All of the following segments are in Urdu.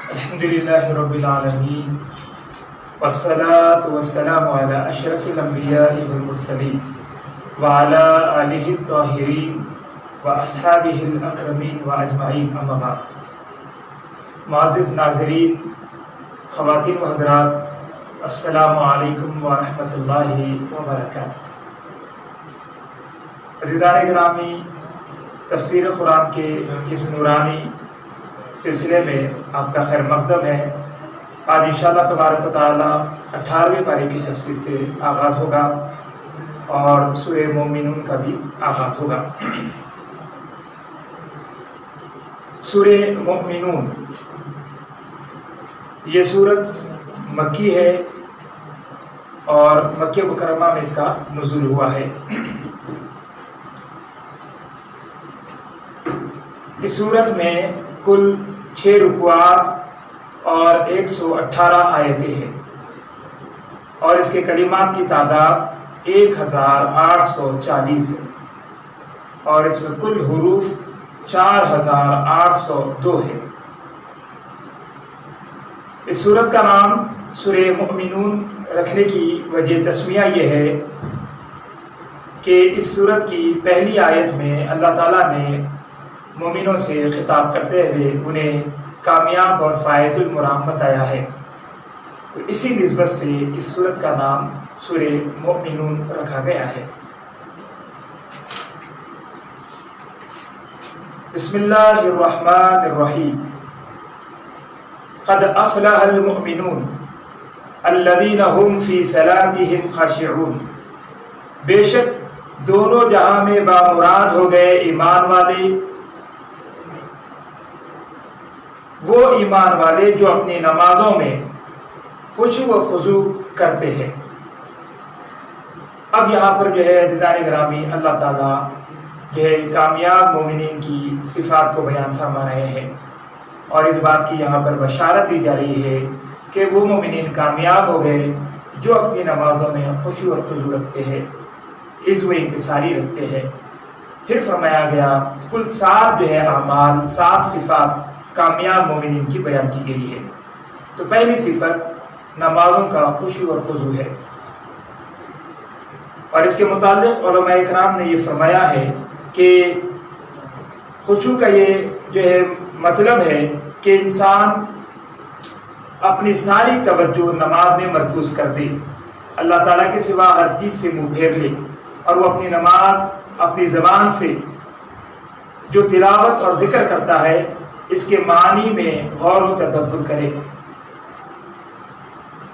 الحمدللہ رب العالمین والصلاة والسلام علی اشرف الانبیاء والمرسلین وعلی آلہ الطاہرین واصحابہ الاکرمین واجمعین اما بعد۔ معزز ناظرین، خواتین و حضرات، السلام علیکم ورحمۃ اللہ وبرکاتہ۔ عزیزان گرامی، تفسیر قرآن کے اس نورانی سلسلے میں آپ کا خیر مقدم ہے۔ آج انشاءاللہ تبارک و تعالی 18ویں پارے کی تفسیر سے آغاز ہوگا اور سورہ مومنون کا بھی آغاز ہوگا۔ سورہ مومنون یہ سورت مکی ہے اور مکہ مکرمہ میں اس کا نزول ہوا ہے۔ اس سورت میں کل 6 رکوعات اور 118 آیتیں ہیں اور اس کے کلمات کی تعداد 1840 ہے اور اس میں کل حروف 4802 ہے۔ اس سورت کا نام سورہ مومنون رکھنے کی وجہ تسمیہ یہ ہے کہ اس سورت کی پہلی آیت میں اللہ تعالیٰ نے مومنوں سے خطاب کرتے ہوئے انہیں کامیاب اور فائز المرام بتایا ہے، تو اسی نسبت سے اس سورت کا نام سورہ مومنون رکھا گیا ہے۔ بسم اللہ الرحمن الرحیم۔ قد افلح المؤمنون الذین هم فی صلاتهم خاشعون۔ بے شک دونوں جہاں میں بامراد ہو گئے ایمان والے، وہ ایمان والے جو اپنی نمازوں میں خشوع و خضوع کرتے ہیں۔ اب یہاں پر جو ہے عزیزان گرامی اللہ تعالیٰ جو ہے کامیاب مومنین کی صفات کو بیان فرما رہے ہیں اور اس بات کی یہاں پر بشارت دی جا رہی ہے کہ وہ مومنین کامیاب ہو گئے جو اپنی نمازوں میں خشوع و خضوع رکھتے ہیں، عزم و انکساری رکھتے ہیں۔ پھر فرمایا گیا کل 7 جو ہے اعمال، 7 صفات کامیاب مومنین کی بیان کی گئی ہے۔ تو پہلی صفت نمازوں کا خشوع اور خضوع ہے، اور اس کے متعلق علماء اکرام نے یہ فرمایا ہے کہ خشوع کا یہ جو ہے مطلب ہے کہ انسان اپنی ساری توجہ نماز میں مرکوز کر دے، اللہ تعالیٰ کے سوا ہر چیز سے منہ پھیر لے، اور وہ اپنی نماز اپنی زبان سے جو تلاوت اور ذکر کرتا ہے اس کے معنی میں غور و تدبر کرے۔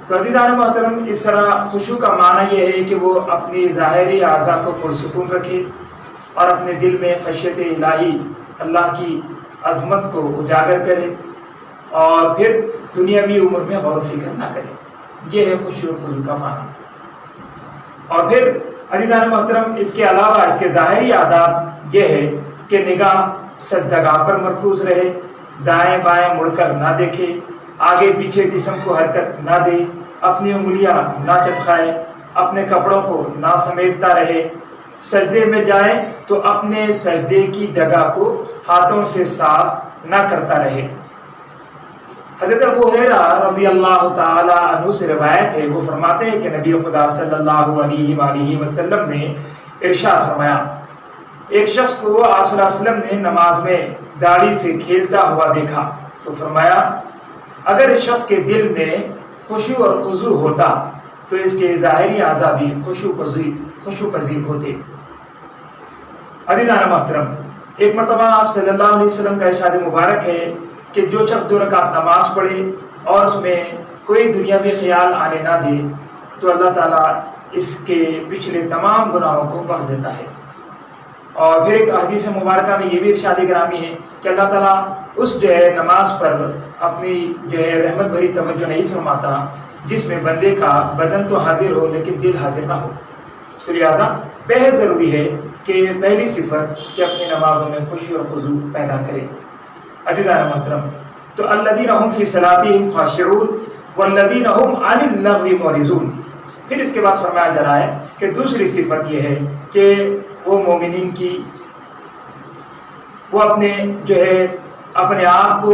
تو عزیزان محترم، اس طرح خشوع کا معنی یہ ہے کہ وہ اپنی ظاہری اعضاء کو پرسکون رکھے اور اپنے دل میں خشیت الہی، اللہ کی عظمت کو اجاگر کرے اور پھر دنیاوی امور میں غور و فکر نہ کرے۔ یہ ہے خشوع و خضوع کا معنی۔ اور پھر عزیزان محترم، اس کے علاوہ اس کے ظاہری آداب یہ ہے کہ نگاہ سجدگاہ پر مرکوز رہے، دائیں بائیں مڑ کر نہ دیکھے، آگے پیچھے جسم کو حرکت نہ دے، اپنی انگلیاں نہ چٹکائے، اپنے کپڑوں کو نہ سمیٹتا رہے، سجدے میں جائے تو اپنے سجدے کی جگہ کو ہاتھوں سے صاف نہ کرتا رہے۔ حضرت ابو ہریرہ رضی اللہ تعالی عنہ سے روایت ہے، وہ فرماتے ہیں کہ نبی خدا صلی اللہ علیہ وآلہ وسلم نے ارشاد فرمایا، ایک شخص کو آپ صلی اللہ علیہ وسلم نے نماز میں داڑھی سے کھیلتا ہوا دیکھا تو فرمایا اگر اس شخص کے دل میں خشوع اور خضوع ہوتا تو اس کے ظاہری اعضاء بھی خشوع پذیر ہوتے۔ عزیزان محترم، ایک مرتبہ آپ صلی اللہ علیہ وسلم کا ارشاد مبارک ہے کہ جو شخص 2 رکعت نماز پڑھے اور اس میں کوئی دنیاوی خیال آنے نہ دے تو اللہ تعالیٰ اس کے پچھلے تمام گناہوں کو بخش دیتا ہے۔ اور پھر ایک حدیث مبارکہ میں یہ بھی ارشاد گرامی ہے کہ اللہ تعالیٰ اس جو ہے نماز پر اپنی جو ہے رحمت بھری توجہ نہیں فرماتا جس میں بندے کا بدن تو حاضر ہو لیکن دل حاضر نہ ہو۔ تو لہٰذا بہت ضروری ہے کہ پہلی صفت کہ اپنی نمازوں میں خشوع اور خضوع پیدا کرے۔ عزیزان محترم، تو الذین هم فی صلاتهم خاشعون والذین هم عن اللغو معرضون۔ پھر اس کے بعد فرمایا جا رہا ہے کہ دوسری صفت یہ ہے کہ وہ مومنین کی وہ اپنے جو ہے اپنے آپ کو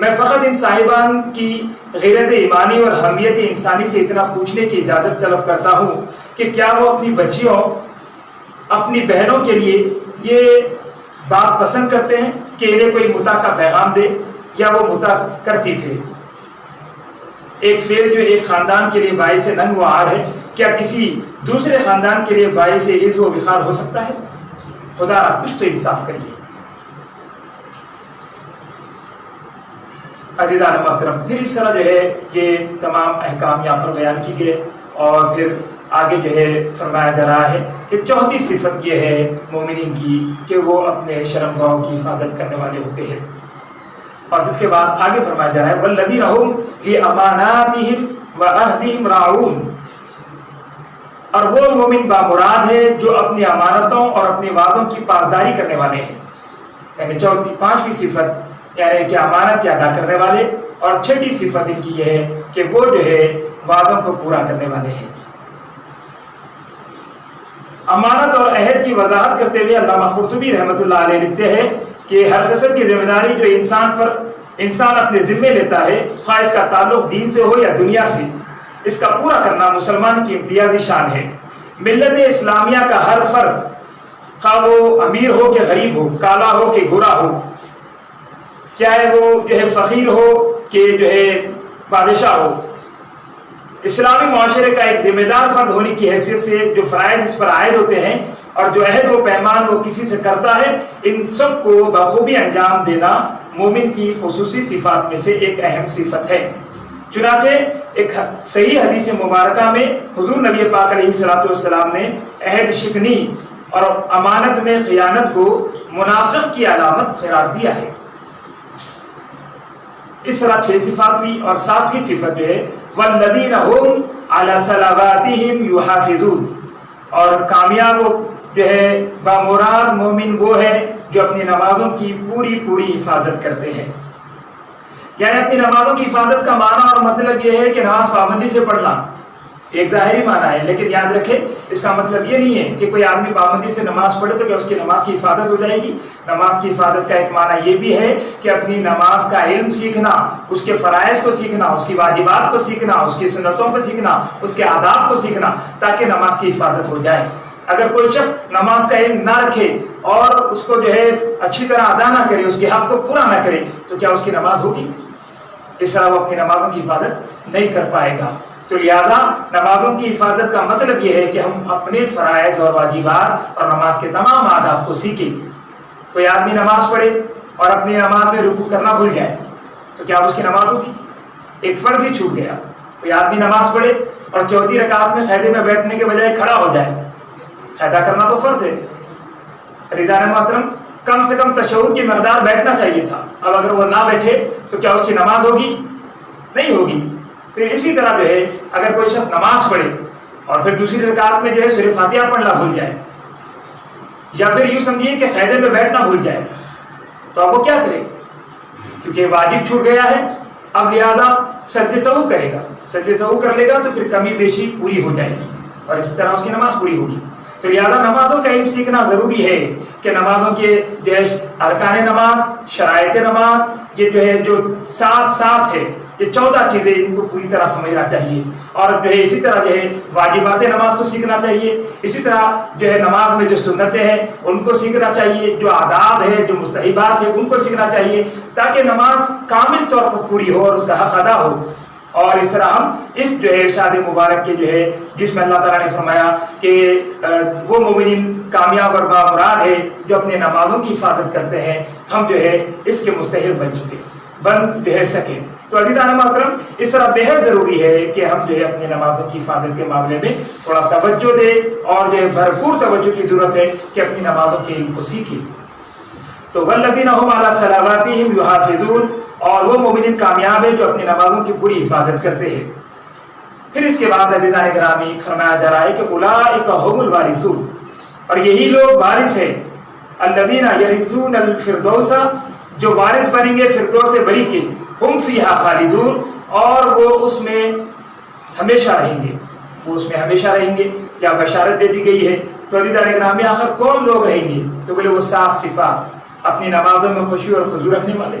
میں فقط ان صاحبان کی غیرت ایمانی اور حمیت انسانی سے اتنا پوچھنے کی اجازت طلب کرتا ہوں کہ کیا وہ اپنی بچیوں اپنی بہنوں کے لیے یہ بات پسند کرتے ہیں کہ انہیں کوئی متع کا پیغام دے یا وہ متع کرتی پھرے؟ ایک فعل جو ایک خاندان کے لیے باعث ننگ و عار ہے، کیا کسی دوسرے خاندان کے لیے باعث عز و وقار ہو سکتا ہے؟ خدا کچھ تو انصاف کریے۔ عزیزان محترم، پھر اس طرح جو ہے یہ تمام احکام یہاں پر بیان کی گئے، اور پھر آگے جو ہے فرمایا جا رہا ہے کہ چوتھی صفت یہ ہے مومنین کی کہ وہ اپنے شرمگاہوں کی حفاظت کرنے والے ہوتے ہیں۔ اور اس کے بعد آگے فرمایا جا رہا ہے والذین هم لأماناتهم وعہدهم راعون، اور وہ مومن بامراد ہے جو اپنی امانتوں اور اپنے وعدوں کی پاسداری کرنے والے ہیں۔ یعنی چوتھی پانچویں صفت یعنی کہ امانت کے ادا کرنے والے، اور چھٹی صفت ان کی یہ ہے کہ وہ جو ہے وعدوں کو پورا کرنے والے ہیں۔ امانت اور عہد کی وضاحت کرتے ہوئے علامہ قرطبی رحمۃ اللہ علیہ لکھتے ہیں کہ ہر قسم کی ذمہ داری جو انسان اپنے ذمے لیتا ہے، خواہ اس کا تعلق دین سے ہو یا دنیا سے، اس کا پورا کرنا مسلمان کی امتیازی شان ہے۔ ملت اسلامیہ کا ہر فرد، خواہ وہ امیر ہو کہ غریب ہو، کالا ہو کہ گورا ہو، چاہے وہ جو ہے فقیر ہو کہ جو ہے بادشاہ ہو، اسلامی معاشرے کا ایک ذمہ دار فرد ہونے کی حیثیت سے جو فرائض اس پر عائد ہوتے ہیں اور جو عہد و پیمان وہ کسی سے کرتا ہے، ان سب کو بخوبی انجام دینا مومن کی خصوصی صفات میں سے ایک اہم صفت ہے۔ چنانچہ ایک صحیح حدیث مبارکہ میں حضور نبی پاک علیہ الصلوۃ والسلام نے عہد شکنی اور امانت میں خیانت کو منافق کی علامت قرار دیا ہے۔ اس طرح 6 صفات ہوئی، اور 7ویں صفت جو ہے والذین هم علی صلواتہم یحافظون، اور کامیاب جو ہے بامراد مومن وہ ہے جو اپنی نمازوں کی پوری حفاظت کرتے ہیں۔ یعنی اپنی نمازوں کی حفاظت کا معنی اور مطلب یہ ہے کہ نماز پابندی سے پڑھنا ایک ظاہری معنی ہے، لیکن یاد رکھیں اس کا مطلب یہ نہیں ہے کہ کوئی آدمی پابندی سے نماز پڑھے تو کیا اس کی نماز کی حفاظت ہو جائے گی۔ نماز کی حفاظت کا ایک معنی یہ بھی ہے کہ اپنی نماز کا علم سیکھنا، اس کے فرائض کو سیکھنا، اس کی واجبات کو سیکھنا، اس کی سنتوں کو سیکھنا، اس کے آداب کو سیکھنا، تاکہ نماز کی حفاظت ہو جائے۔ اگر کوئی شخص نماز کا علم نہ رکھے اور اس کو جو ہے اچھی طرح ادا نہ کرے، اس کے حق کو پورا نہ کرے، تو کیا اس کی نماز ہوگی؟ اس طرح وہ اپنی نمازوں کی حفاظت نہیں کر پائے گا۔ تو لہٰذا نمازوں کی حفاظت کا مطلب یہ ہے کہ ہم اپنے فرائض اور واجبات اور نماز کے تمام آداب کو سیکھیں۔ کوئی آدمی نماز پڑھے اور اپنی نماز میں رکوع کرنا بھول جائے تو کیا اس کی نماز ہوگی؟ ایک فرض ہی چھوٹ گیا۔ کوئی آدمی نماز پڑھے اور چوتھی رکعت میں قاعدے میں بیٹھنے کے بجائے کھڑا ہو جائے، قاعدہ کرنا تو فرض ہے۔ عزیزان محترم، کم سے کم تشہد کی مقدار بیٹھنا چاہیے تھا، اب اگر وہ نہ بیٹھے تو کیا اس کی نماز ہوگی؟ نہیں ہوگی۔ پھر اسی طرح جو ہے اگر کوئی شخص نماز پڑھے اور پھر دوسری رکعت میں جو ہے سورہ فاتحہ پڑھنا بھول جائے، یا پھر یوں سمجھیے کہ قاعدے میں بیٹھنا بھول جائے، تو اب وہ کیا کرے؟ کیونکہ واجب چھوٹ گیا ہے، اب لہذا سجدہ سہو کرے گا۔ سجدہ سہو کر لے گا تو پھر کمی بیشی پوری ہو جائے گی اور اس طرح اس کی نماز پوری ہوگی۔ تو لہذا نمازوں کا علم سیکھنا ضروری ہے کہ نمازوں کے جو ہے ارکان نماز، شرائط نماز، یہ جو ہے جو ساتھ ہے، یہ 14 چیزیں ان کو پوری طرح سمجھنا چاہیے، اور جو ہے اسی طرح جو ہے واجبات نماز کو سیکھنا چاہیے، اسی طرح جو ہے نماز میں جو سنتیں ہیں ان کو سیکھنا چاہیے، جو آداب ہے، جو مستحبات ہیں ان کو سیکھنا چاہیے، تاکہ نماز کامل طور پر پوری ہو اور اس کا حق ادا ہو۔ اور اس طرح ہم اس جو ہے ارشاد مبارک کے جو ہے جس میں اللہ تعالیٰ نے فرمایا کہ وہ مومنین کامیاب اور بامراد ہے جو اپنے نمازوں کی حفاظت کرتے ہیں، ہم جو ہے اس کے مستحق بن جو ہے سکیں۔ تو عزیزان محترم، اس طرح بہت ضروری ہے کہ ہم جو ہے اپنے نمازوں کی حفاظت کے معاملے میں تھوڑا توجہ دیں، اور جو ہے بھرپور توجہ کی ضرورت ہے کہ اپنی نمازوں کے علم کو سیکھیں۔ تو والذین هم علی صلواتہم یحافظون، اور وہ مومنین کامیاب ہیں جو اپنی نمازوں کی پوری حفاظت کرتے ہیں۔ پھر اس کے بعد عزیزان گرامی فرمایا جا رہا ہے کہ اولئک هم الوارثون، اور یہی لوگ وارث ہیں، الذین یرثون الفردوس، جو وارث بنیں گے فردوس بری کے، ہم فیہا خالدون، اور وہ اس میں ہمیشہ رہیں گے، وہ اس میں ہمیشہ رہیں گے، یا بشارت دے دی گئی ہے۔ تو عزیزان گرامی آخر کون لوگ رہیں گے؟ تو بولے وہ 7 صفات، اپنی نمازوں میں خشوع اور خضوع رکھنے والے،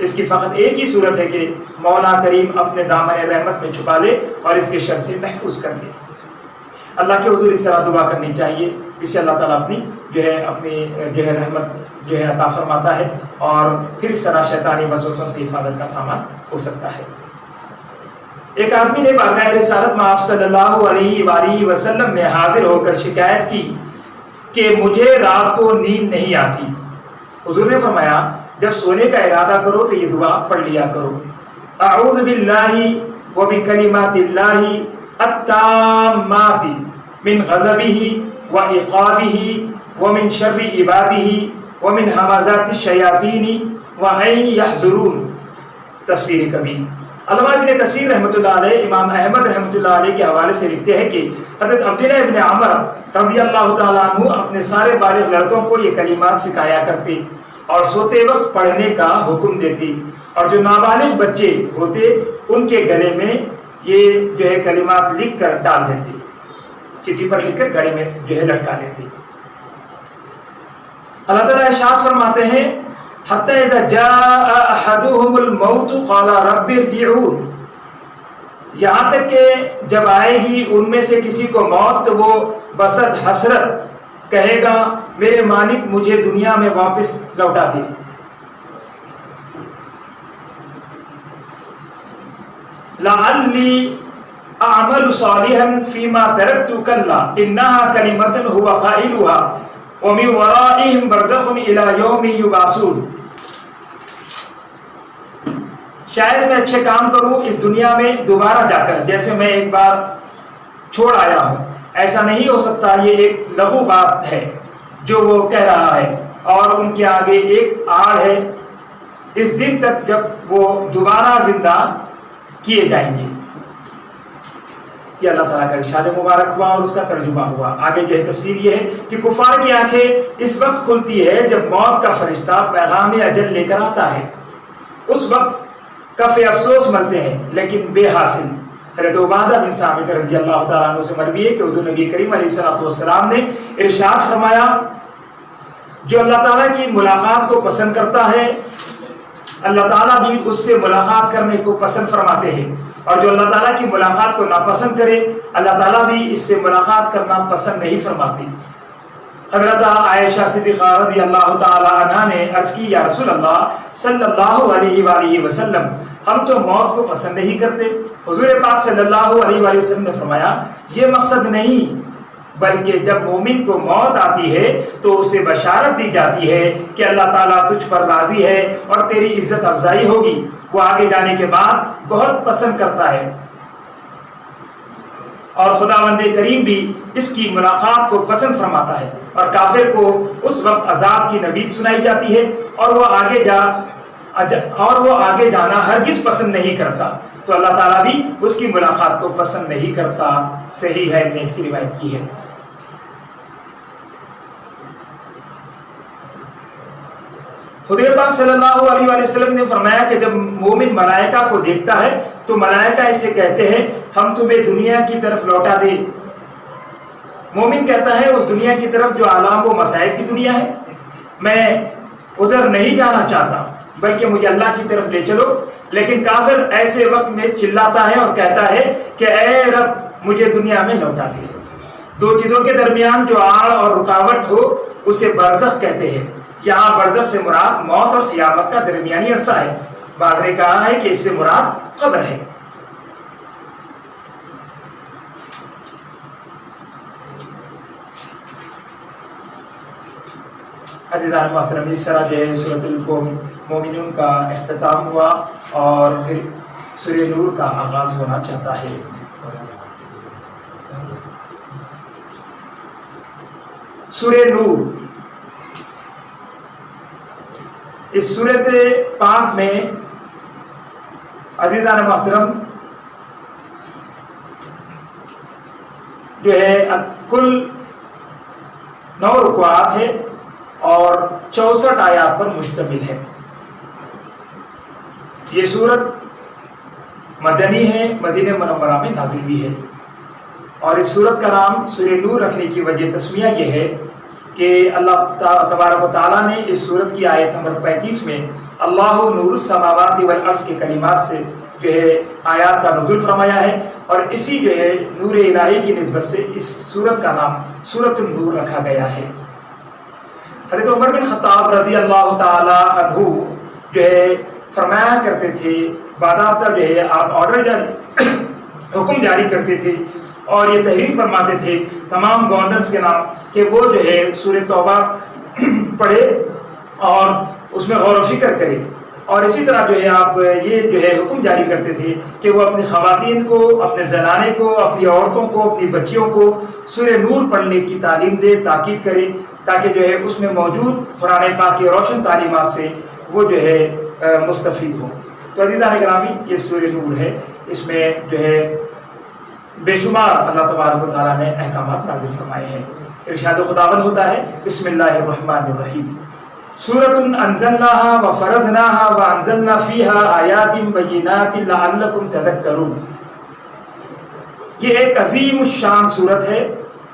اس کی فقط ایک ہی صورت ہے کہ مولا کریم اپنے دامن رحمت میں چھپا لے اور اس کے شر سے محفوظ کر لے۔ اللہ کے حضور اس طرح دعا کرنی چاہیے، اس سے اللہ تعالیٰ اپنی رحمت عطا فرماتا ہے اور پھر اس طرح شیطانی وسوسوں سے حفاظت کا سامان ہو سکتا ہے۔ ایک آدمی نے بارگاہ رسالت میں آپ صلی اللہ علیہ وآلہ وسلم میں حاضر ہو کر شکایت کی کہ مجھے رات کو نیند نہیں آتی۔ حضور نے فرمایا جب سونے کا ارادہ کرو تو یہ دعا پڑھ لیا کرو، اعوذ باللہ وبکلمات اللہ التامات من غضبہ وعقابہ ومن شر عبادہ ومن همزات الشیاطین وان یحضرون۔ تفسیر کبیر۔ علامہ ابن کثیر رحمۃ اللہ علیہ امام احمد رحمۃ اللہ علیہ کے حوالے سے لکھتے ہیں کہ حضرت عبداللہ ابن عمر رضی اللہ تعالیٰ عنہ اپنے سارے بالغ لڑکوں کو یہ کلمات سکھایا کرتے اور سوتے وقت پڑھنے کا حکم دیتی، اور جو نابالغ بچے ہوتے ان کے گلے میں یہ کلمات لکھ کر ڈال دیتے، چٹھی پر لکھ کر گلے میں لٹکا لیتے۔ اللہ تعالیٰ ارشاد فرماتے ہیں حتی اذا جاء احدهم الموت قال رب ارجعون، یہاں تک کہ جب آئے گی ان میں سے کسی کو موت تو وہ بصد حسرت کہے گا میرے مالک مجھے دنیا میں واپس لوٹا دے۔ لعلی اعمل صالحا فیما ترکت کلا انہا کلمۃ هو قائلها ومن ورائهم برزخ الى یوم یبعثون۔ شاید میں اچھے کام کروں اس دنیا میں دوبارہ جا کر جیسے میں ایک بار چھوڑ آیا ہوں، ایسا نہیں ہو سکتا، یہ ایک لغو بات ہے جو وہ کہہ رہا ہے، اور ان کے آگے ایک آڑ ہے اس دن تک جب وہ دوبارہ زندہ کیے جائیں گے۔ یہ اللہ تعالیٰ کا ارشاد مبارک ہوا اور اس کا ترجمہ ہوا۔ آگے تفسیر یہ ہے کہ کفار کی آنکھیں اس وقت کھلتی ہے جب موت کا فرشتہ پیغام اجل لے کر آتا ہے، اس وقت کف افسوس ملتے ہیں لیکن بے حاصل۔ حضرت عبادہ بن صامت رضی اللہ تعالیٰ عنہ سے مروی ہے کہ حضور نبی کریم علیہ السلام نے ارشاد فرمایا جو اللہ تعالیٰ کی ملاقات کو پسند کرتا ہے اللہ تعالیٰ بھی اس سے ملاقات کرنے کو پسند فرماتے ہیں، اور جو اللہ تعالیٰ کی ملاقات کو ناپسند کرے اللہ تعالیٰ بھی اس سے ملاقات کرنا پسند نہیں فرماتے۔ حضرت عائشہ صدیقہ رضی اللہ تعالی عنہا نے عرض کی یا رسول اللہ صلی اللہ علیہ وآلہ وسلم ہم تو موت کو پسند نہیں کرتے۔ حضور پاک صلی اللہ علیہ وآلہ وسلم نے فرمایا یہ مقصد نہیں، بلکہ جب مومن کو موت آتی ہے تو اسے بشارت دی جاتی ہے کہ اللہ تعالیٰ تجھ پر راضی ہے اور تیری عزت افزائی ہوگی، وہ آگے جانے کے بعد بہت پسند کرتا ہے، اور خداوند کریم بھی اس کی ملاقات کو پسند فرماتا ہے، اور کافر کو اس وقت عذاب کی نبید سنائی جاتی ہے اور وہ آگے جانا ہرگز پسند نہیں کرتا، تو اللہ تعالیٰ بھی اس کی ملاقات کو پسند نہیں کرتا۔ صحیح ہے نے اس کی روایت کی ہے۔ حضور پاک صلی اللہ علیہ وآلہ وسلم نے فرمایا کہ جب مومن ملائکہ کو دیکھتا ہے تو ملائکہ اسے کہتے ہیں ہم تمہیں دنیا کی طرف لوٹا دیں۔ مومن کہتا ہے اس دنیا کی طرف جو آلام و مصائب کی دنیا ہے، میں ادھر نہیں جانا چاہتا بلکہ مجھے اللہ کی طرف لے چلو، لیکن کافر ایسے وقت میں چلاتا ہے اور کہتا ہے کہ اے رب مجھے دنیا میں لوٹا دے۔ دو چیزوں کے درمیان جو آڑ اور رکاوٹ ہو اسے برزخ کہتے ہیں۔ یہاں برزخ سے مراد موت اور قیامت کا درمیانی عرصہ ہے، بعض نے کہا ہے کہ اس سے مراد قبر ہے۔ عزیزان محترم، اس طرح جو ہے سورۃ المومنون کا اختتام ہوا اور پھر سورہ نور کا آغاز ہونا چاہتا ہے۔ سورہ نور اس سورۃ پاک میں عزیزان محترم جو ہے کل 9 رکوعات ہے اور 64 آیات پر مشتمل ہے۔ یہ سورت مدنی ہے، مدینہ منورہ میں نازل ہوئی ہے، اور اس سورت کا نام سورہ نور رکھنے کی وجہ تسمیہ یہ ہے کہ اللہ تبارک و تعالیٰ نے اس سورت کی آیت نمبر 35 میں اللہ نور السماوات والارض کے کلمات سے جو ہے آیات کا نزول فرمایا ہے، اور اسی جو ہے نور الہی کی نسبت سے اس سورت کا نام سورۃ النور رکھا گیا ہے۔ حضرت عمر بن خطاب رضی اللہ تعالی عنہ جو ہے فرمایا کرتے تھے، باضابطہ جو ہے آپ حکم جاری کرتے تھے اور یہ تحریر فرماتے تھے تمام گورنرز کے نام کہ وہ جو ہے سورۃ توبہ پڑھے اور اس میں غور و فکر کرے، اور اسی طرح جو ہے آپ یہ جو ہے حکم جاری کرتے تھے کہ وہ اپنی خواتین کو، اپنے زنانے کو، اپنی عورتوں کو، اپنی بچیوں کو سورہ نور پڑھنے کی تعلیم دے، تاکید کرے، تاکہ جو ہے اس میں موجود قرآن پاک کی روشن تعلیمات سے وہ جو ہے مستفید ہوں۔ تو عزیزان گرامی، یہ سورہ نور ہے، اس میں جو ہے بے شمار اللہ تبارک و تعالیٰ نے احکامات نازل فرمائے ہیں۔ ارشاد خداوند ہوتا ہے بسم اللہ الرحمن الرحیم، سورۃ انزلناها وفرضناها وانزلنا فیها آیات بینات لعلکم تذکرون۔ یہ ایک عظیم الشان سورت ہے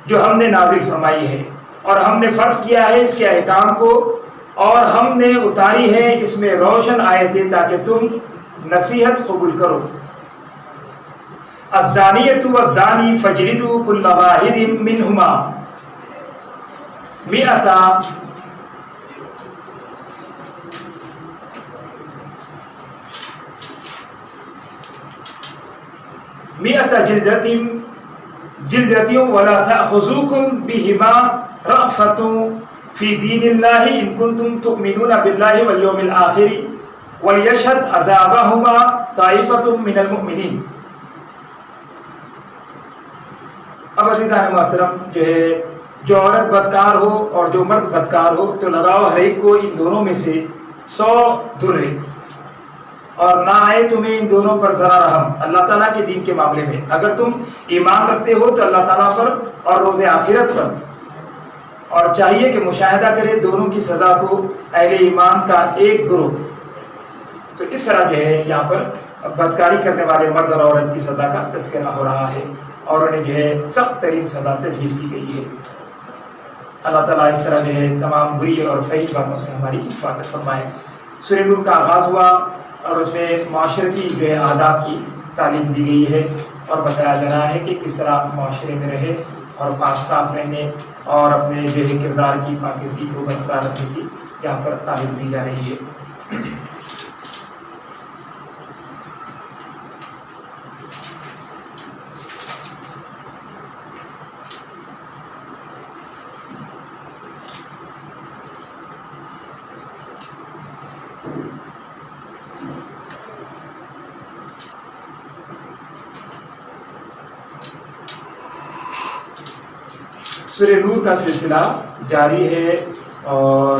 جو ہم نے نازل فرمائی ہے، اور ہم نے فرض کیا ہے اس کے احکام کو، اور ہم نے اتاری ہے اس میں روشن آیتیں تاکہ تم نصیحت قبول کرو۔ الزانیۃ والزانی فاجلدوا کل واحد منہما مئۃ جلدۃ ولا تأخذوکم بہما رأفۃ فی دین اللہ ان کنتم تؤمنون باللہ والیوم الآخر ولیشہد عذابہما طائفۃ من المؤمنین۔ اب عزیزان محترم، جو ہے جو عورت بدکار ہو اور جو مرد بدکار ہو تو لگاؤ ہر ایک کو ان دونوں میں سے 100 درے، اور نہ آئے تمہیں ان دونوں پر ذرا رحم اللہ تعالیٰ کے دین کے معاملے میں۔ اگر تم ایمان رکھتے ہو تو اللہ تعالیٰ پر اور روز آخرت پر، اور چاہیے کہ مشاہدہ کرے دونوں کی سزا کو اہل ایمان کا ایک گروہ۔ تو اس طرح جو ہے یہاں پر بدکاری کرنے والے مرد اور عورت کی سزا کا تذکرہ ہو رہا ہے، اور انہیں جو ہے سخت ترین سزا تجویز کی گئی ہے۔ اللہ تعالیٰ اس طرح جو ہے تمام بری اور فحش باتوں سے ہماری حفاظت فرمائے۔ سورہ نور کا آغاز ہوا اور اس میں معاشرتی جو ہے آداب کی تعلیم دی گئی ہے، اور بتایا جا رہا ہے کہ کس طرح معاشرے میں رہے اور پاک صاف رہنے اور اپنے جو ہے کردار کی پاکیزگی کو برقرار رکھنے کی یہاں پر تعلیم دی جا رہی ہے۔ سورہ نور کا سلسلہ جاری ہے، اور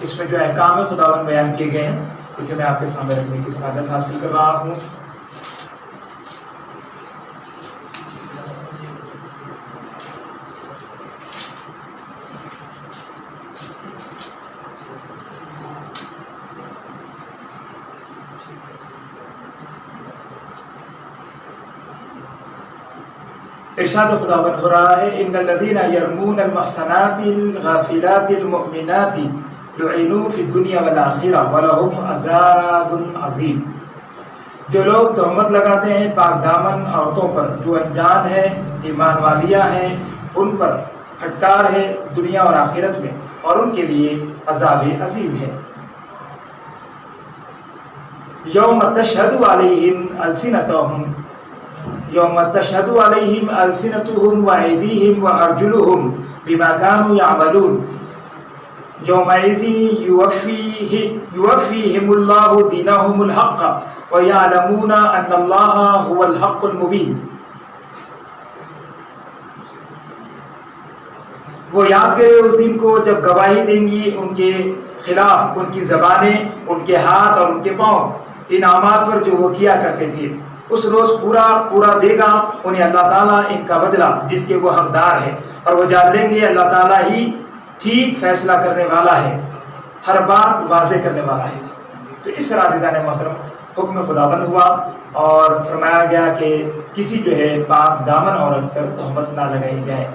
اس میں جو احکام خداوند بیان کیے گئے ہیں اسے میں آپ کے سامنے رکھنے کی سعادت حاصل کر رہا ہوں۔ ارشاد خداوند ہو رہا ہے ان الذین یرمون المحصنات الغافلات المؤمنات لعنوا فی الدنیا والآخرہ ولہم عذاب عظیم۔ جو لوگ تہمت لگاتے ہیں پاک دامن عورتوں پر جو انجان ہیں، ایمان والیاں ہیں، ان پر پھٹکار ہے دنیا اور آخرت میں، اور ان کے لیے عذاب عظیم ہے۔ یوم تشہد علیہم السنتہم یوم تشہد علیہم السنتہم وایدیہم وارجلہم بما کانوا یعملون یومئذ یوفیہم اللہ دینہم الحق ویعلمون ان اللہ هو الحق المبین۔ وہ یاد کرے اس دن کو جب گواہی دیں گی ان کے خلاف ان کی زبانیں، ان کے ہاتھ اور ان کے پاؤں ان اعمال پر جو وہ کیا کرتے تھے۔ اس روز پورا دے گا انہیں اللہ تعالیٰ ان کا بدلہ جس کے وہ حقدار ہے، اور وہ جان لیں گے اللہ تعالیٰ ہی ٹھیک فیصلہ کرنے والا ہے، ہر بات واضح کرنے والا ہے۔ تو اس طرح عزیزان محترم حکم خداوند ہوا اور فرمایا گیا کہ کسی جو ہے پاک دامن عورت پر تہمت نہ لگائی جائے۔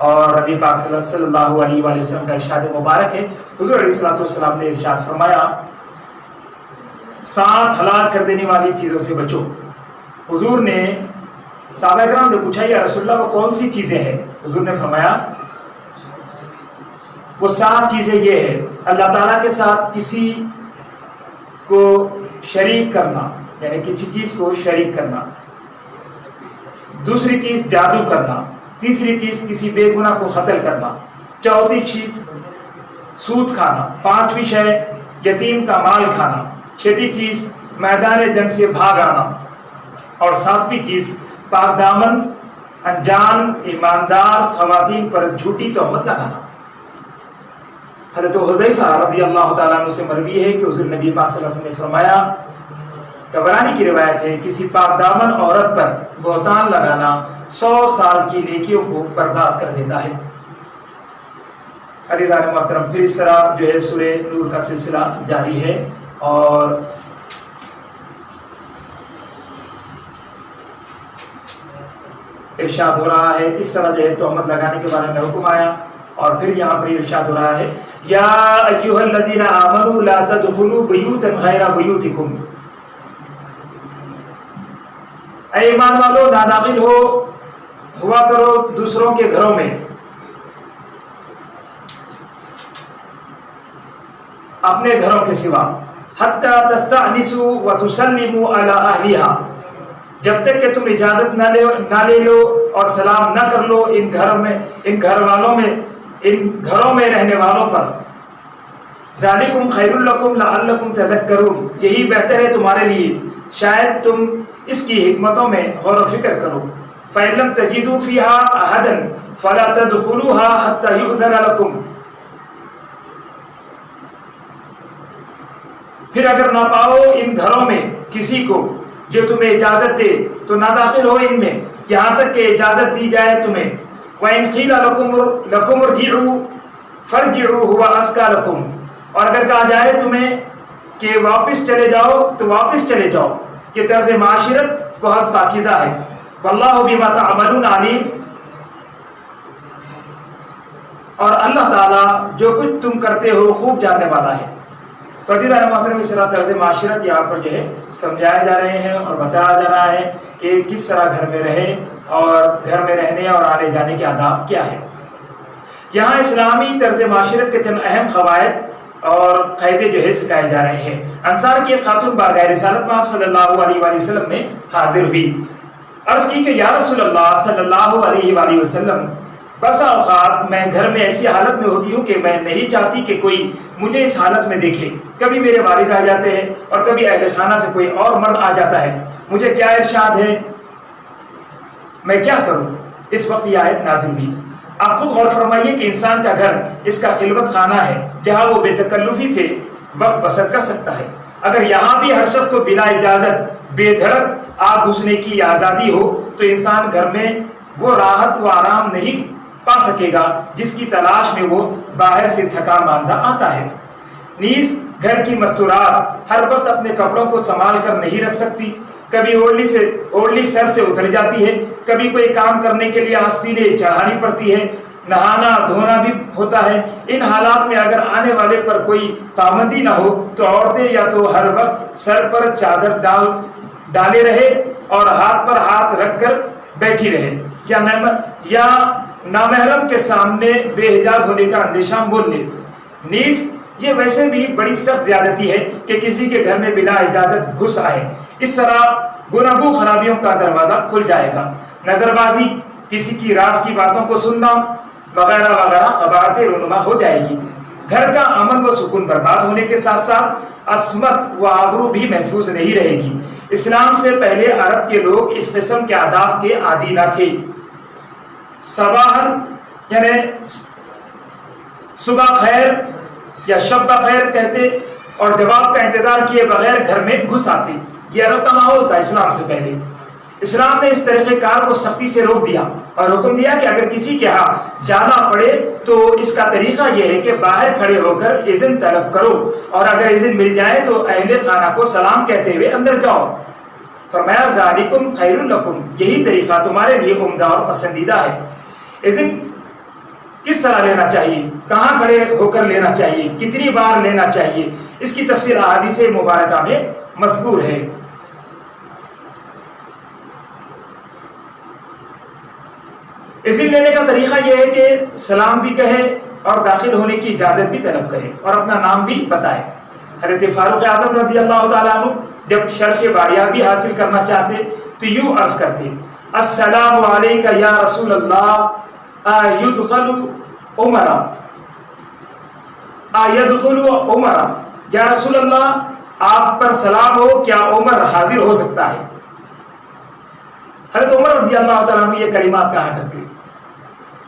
اور نبی پاک صلی اللہ علیہ وآلہ وسلم کا ارشاد مبارک ہے، حضور علیہ السلام نے ارشاد فرمایا 7 ہلاک کر دینے والی چیزوں سے بچو۔ حضور نے صحابہ کرام سے پوچھا یا رسول اللہ وہ کون سی چیزیں ہیں؟ حضور نے فرمایا وہ 7 چیزیں یہ ہے، اللہ تعالیٰ کے ساتھ کسی کو شریک کرنا، یعنی کسی چیز کو شریک کرنا، دوسری چیز جادو کرنا، تیسری چیز کسی بے گناہ کو قتل کرنا، چوتھی چیز سود کھانا، 5ویں شے یتیم کا مال کھانا، 6ٹھی چیز میدان جنگ سے بھاگ آنا، اور 7ویں چیز پاک دامن انجان ایماندار خواتین پر جھوٹی تہمت لگانا۔ حضرت حذیفہ رضی اللہ تعالیٰ عنہ سے مروی ہے کہ حضور نبی پاک صلی اللہ علیہ وسلم نے فرمایا، طبرانی کی روایت ہے، کسی پاک دامن عورت پر بہتان لگانا 100 سال کی نیکیوں کو برباد کر دیتا ہے۔ عزیزان محترم، پھر اس طرح جو ہے سورہ نور کا سلسلہ جاری ہے اور ارشاد ہو رہا ہے، اس طرح جو ہے تہمت لگانے کے بارے میں حکم آیا، اور پھر یہاں پر ارشاد ہو رہا ہے یا ایھا الذین آمنوا لا تدخلوا بیوتا غیر بیوتکم، اے ایمان والو نہ داخل ہوا کرو دوسروں کے گھروں میں اپنے گھروں کے سوا، حتی تستأنسوا وتسلموا علی اہلھا، جب تک کہ تم اجازت نہ لے لو اور سلام نہ کر لو ان گھروں میں رہنے والوں پر۔ ذالکم خیر لکم لعلکم تذکرون، یہی بہتر ہے تمہارے لیے شاید تم اس کی حکمتوں میں غور و فکر کرو۔ فإن لم تجدوا فیہا احدا فلا تدخلوها حتی یؤذن لکم، پھر اگر نہ پاؤ ان گھروں میں کسی کو جو تمہیں اجازت دے تو نہ داخل ہو ان میں یہاں تک کہ اجازت دی جائے تمہیں۔ وَإِنْ قِيلَ لَكُمُ ارْجِعُوا فَارْجِعُوا هُوَ أَزْكَىٰ لَكُمْ، اور اگر کہا جائے تمہیں کہ واپس چلے جاؤ تو واپس چلے جاؤ، یہ طرز معاشرت بہت پاکیزہ ہے۔ وَاللَّهُ بِمَا تَعْمَلُونَ عَلِيمٌ، اور اللہ تعالیٰ جو کچھ تم کرتے ہو خوب جاننے والا ہے۔ تو عزیزان محترم، اس طرح طرز معاشرت یہاں پر جو ہے سمجھائے جا رہے ہیں اور بتایا جا رہا ہے کہ کس طرح گھر میں رہے اور گھر میں رہنے اور آنے جانے کے آداب کیا ہے۔ یہاں اسلامی طرز معاشرت کے چند اہم قواعد اور قاعدے جو ہے سکھائے جا رہے ہیں۔ انصار کی ایک خاتون بارگاہ رسالت میں آپ صلی اللہ علیہ وآلہ وسلم میں حاضر ہوئی، عرض کی کہ یا رسول اللہ صلی اللہ علیہ وآلہ وسلم، بسا اوقات میں گھر میں ایسی حالت میں ہوتی ہوں کہ میں نہیں چاہتی کہ کوئی مجھے اس حالت میں دیکھے، کبھی میرے والد آ جاتے ہیں اور کبھی اہل خانہ سے کوئی اور مرد آ جاتا ہے، مجھے کیا ارشاد ہے، میں کیا کروں؟ اس وقت یہ آیت نازل ہوئی۔ آپ خود غور فرمائیے کہ انسان کا گھر اس کا خلوت خانہ ہے جہاں وہ بے تکلفی سے وقت بسر کر سکتا ہے۔ اگر یہاں بھی ہر شخص کو بلا اجازت بے دھڑک آگ گھسنے کی آزادی ہو تو انسان گھر میں وہ راحت و آرام نہیں پا سکے گا جس کی تلاش میں وہ باہر سے تھکا ماندہ آتا ہے۔ نیز گھر کی مستورات ہر وقت اپنے کپڑوں کو سنبھال کر نہیں رکھ سکتی، کبھی اوڑھلی سر سے اتر جاتی ہے، کبھی کوئی کام کرنے کے لیے آستینیں چڑھانی پڑتی ہے، نہانا دھونا بھی ہوتا ہے۔ ان حالات میں اگر آنے والے پر کوئی پابندی نہ ہو تو عورتیں یا تو ہر وقت سر پر چادر ڈالے رہے اور ہاتھ پر ہاتھ رکھ کر بیٹھی رہے، یا نامحرم کے سامنے بے حجاب ہونے کا اندیشہ مول لے۔ نیز یہ ویسے بھی بڑی سخت زیادتی ہے کہ کسی کے گھر میں بلا اجازت گھس آئے، اس طرح گناہوں خرابیوں کا دروازہ کھل جائے گا۔ نظر بازی، کسی کی راز کی باتوں کو سننا وغیرہ وغیرہ قباحت رونما ہو جائے گی۔ گھر کا امن و سکون برباد ہونے کے ساتھ ساتھ عصمت و آبرو بھی محفوظ نہیں رہے گی۔ اسلام سے پہلے عرب کے لوگ اس قسم کے آداب کے عادی نہ تھے۔ صباحاً یعنی صبح خیر یا شب بخیر کہتے اور جواب کا انتظار کیے بغیر گھر میں گھس آتے، یہ عرب کا ماحول تھا اسلام سے پہلے۔ اسلام نے اس طریقہ کار کو سختی سے روک دیا اور حکم دیا کہ اگر کسی کے ہاں جانا پڑے تو اس کا طریقہ یہ ہے کہ باہر کھڑے ہو کر اذن طلب کرو، اور اگر اذن مل جائے تو اہل خانہ کو سلام کہتے ہوئے اندر جاؤ۔ فرمایا ذالکم خیر لکم، یہی طریقہ تمہارے لیے عمدہ اور پسندیدہ ہے۔ اذن کس طرح لینا چاہیے، کہاں کھڑے ہو کر لینا چاہیے، کتنی بار لینا چاہیے، اس کی تفصیل احادیث مبارکہ میں مذکور ہے۔ اذن لینے کا طریقہ یہ ہے کہ سلام بھی کہے اور داخل ہونے کی اجازت بھی طلب کرے اور اپنا نام بھی بتائے۔ حضرت فاروق اعظم رضی اللہ تعالیٰ عنہ جب شرف باریابی حاصل کرنا چاہتے تو یوں عرض کرتے: السلام علیک یا رسول اللہ ایدخل عمر، ایدخل عمر، یا رسول اللہ آپ پر سلام ہو، کیا عمر حاضر ہو سکتا ہے؟ حضرت عمر رضی اللہ تعالیٰ عنہ یہ کلمات کہا کرتے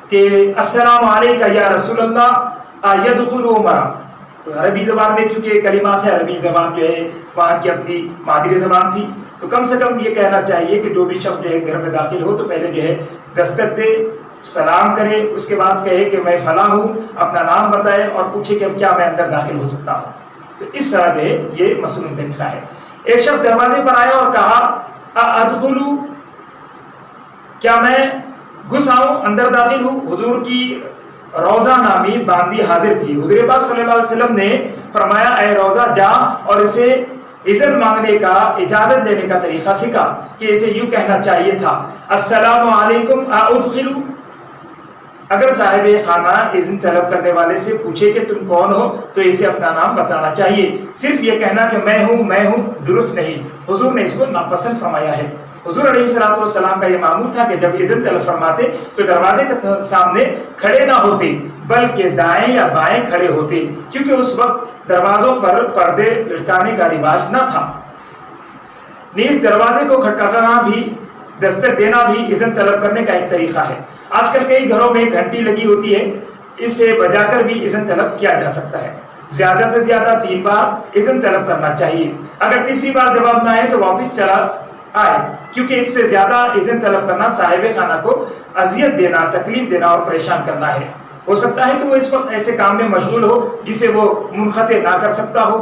کہ السلام علیک یا رسول اللہ ایدخل عمر۔ تو عربی زبان میں کیونکہ کلمات ہے، عربی زبان جو ہے وہاں کی اپنی مادری زبان تھی، تو کم سے کم یہ کہنا چاہیے کہ جو بھی شخص جو ہے گھر میں داخل ہو تو پہلے جو ہے دستک دے، سلام کرے، اس کے بعد کہے کہ میں فلاں ہوں، اپنا نام بتائے اور پوچھے کہ کیا میں اندر داخل ہو سکتا ہوں۔ تو اس طرح جو ہے یہ مسنون طریقہ ہے۔ ایک شخص دروازے پر آیا اور کہا ادخلو، کیا میں گھس آؤں، اندر داخل ہوں؟ حضور کی روضہ نامی باندی حاضر تھی۔ حضور پاک صلی اللہ علیہ وسلم نے فرمایا اے روضہ جا اور اسے اذن مانگنے کا، اجازت لینے کا طریقہ سکھا کہ اسے یوں کہنا چاہیے تھا: السلام علیکم ادخلو۔ اگر صاحب خانہ اذن طلب کرنے والے سے پوچھے کہ تم کون ہو تو اسے اپنا نام بتانا چاہیے، صرف یہ کہنا کہ میں ہوں درست نہیں، حضور نے اس کو ناپسند فرمایا ہے۔ حضور علیہ الصلوۃ والسلام کا یہ معمول تھا کہ جب اذن طلب فرماتے تو دروازے کے سامنے کھڑے نہ ہوتے بلکہ دائیں یا بائیں کھڑے ہوتے، کیونکہ اس وقت دروازوں پر پردے لٹکانے کا رواج نہ تھا۔ نیز دروازے کو کھٹکھٹانا بھی، دستک دینا بھی اذن طلب کرنے کا ایک طریقہ ہے۔ آج کل کئی گھروں میں گھنٹی لگی ہوتی ہے، اسے بجا کر بھی اذن طلب کیا جا سکتا ہے۔ زیادہ سے زیادہ 3 بار اذن طلب کرنا چاہیے۔ اگر تیسری بار جواب نہ آئے تو واپس چلا آئے، کیونکہ اس سے زیادہ اذن طلب کرنا صاحب خانہ کو اذیت دینا، تکلیف دینا اور پریشان کرنا ہے۔ ہو سکتا ہے کہ وہ اس وقت ایسے کام میں مشغول ہو جسے وہ منقطع نہ کر سکتا ہو۔